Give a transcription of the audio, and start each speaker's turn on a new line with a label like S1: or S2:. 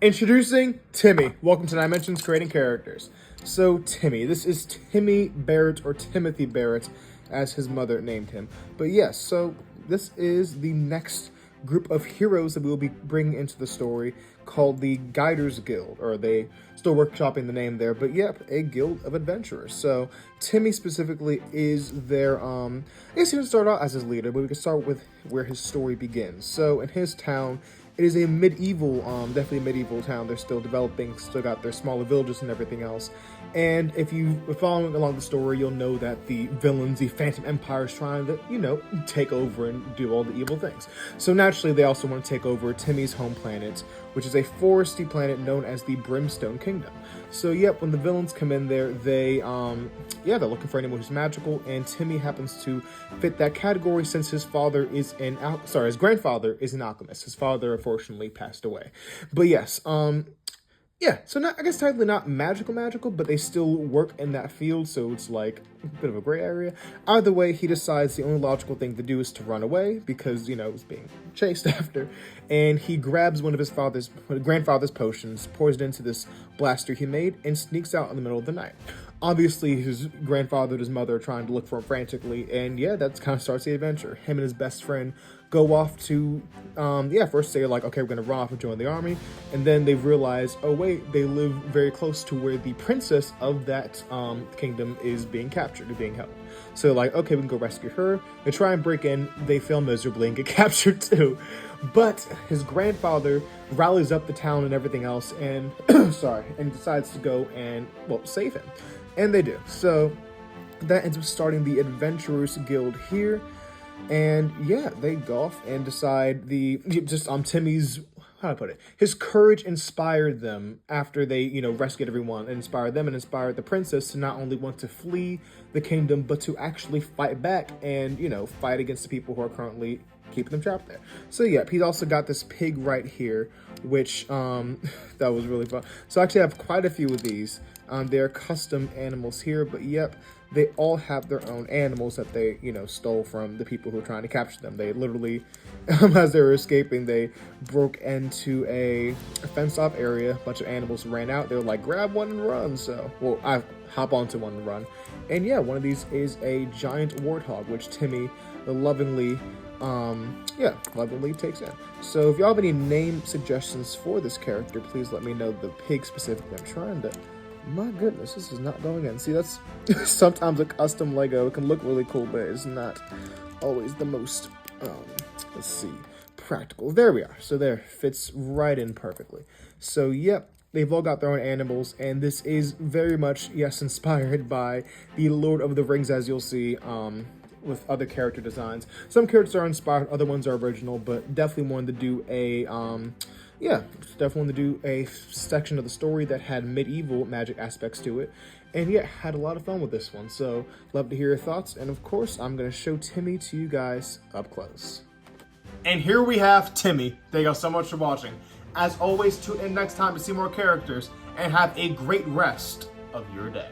S1: Introducing Timmy. Welcome to Dimensions Creating Characters. So Timmy, this is Timmy Barrett, or Timothy Barrett, as his mother named him. But yes, so this is the next group of heroes that we will be bringing into the story, called the Guiders Guild, or they still workshopping the name there, but yep, a guild of adventurers. So Timmy specifically is their, I guess he would start out as his leader, but we can start with where his story begins. So in his town, it is a medieval, definitely a medieval town. They're still developing, still got their smaller villages and everything else. And if you are following along the story, you'll know that the villains, the Phantom Empire, is trying to, take over and do all the evil things. So naturally, they also want to take over Timmy's home planet, which is a foresty planet known as the Brimstone Kingdom. So yep, when the villains come in there, they're looking for anyone who's magical, and Timmy happens to fit that category since his father is his grandfather is an alchemist. His father unfortunately passed away. But yes, so I guess technically not magical, but they still work in that field, so it's like a bit of a gray area. Either way, he decides the only logical thing to do is to run away because, he's being chased after. And he grabs one of his grandfather's potions, pours it into this blaster he made, and sneaks out in the middle of the night. Obviously, his grandfather and his mother are trying to look for him frantically, and yeah, that kind of starts the adventure. Him and his best friend go off to, first they're like, okay, we're going to run off and join the army, and then they realize, oh wait, they live very close to where the princess of that kingdom is being captured, or being held. So like, okay, we can go rescue her. They try and break in, they fail miserably and get captured too. But his grandfather rallies up the town and everything else, and and decides to go and, save him. And they do. So that ends up starting the Adventurers Guild here. And yeah, they go off and decide Timmy's, how do I put it? His courage inspired them after they, rescued everyone, and inspired them and inspired the princess to not only want to flee the kingdom, but to actually fight back and, fight against the people who are currently keeping them trapped there. So yeah, he's also got this pig right here, which, that was really fun. So I actually have quite a few of these. They're custom animals here, but yep, they all have their own animals that they, stole from the people who are trying to capture them. They literally, as they were escaping, they broke into a fenced-off area. A bunch of animals ran out. They were like, grab one and run. So, I hop onto one and run. And yeah, one of these is a giant warthog, which Timmy lovingly takes in. So if y'all have any name suggestions for this character, please let me know. The pig specifically. I'm trying to... My goodness, this is not going in. See, that's sometimes a custom Lego. It can look really cool, but it's not always the most, practical. There we are. So there, fits right in perfectly. So, yep, they've all got their own animals, and this is very much, yes, inspired by the Lord of the Rings, as you'll see, with other character designs. Some characters are inspired, other ones are original, but definitely wanted to do a section of the story that had medieval magic aspects to it, and yeah, had a lot of fun with this one. So love to hear your thoughts, and of course I'm going to show Timmy to you guys up close. And here we have Timmy. Thank you all so much for watching. As always, tune in next time to see more characters, and have a great rest of your day.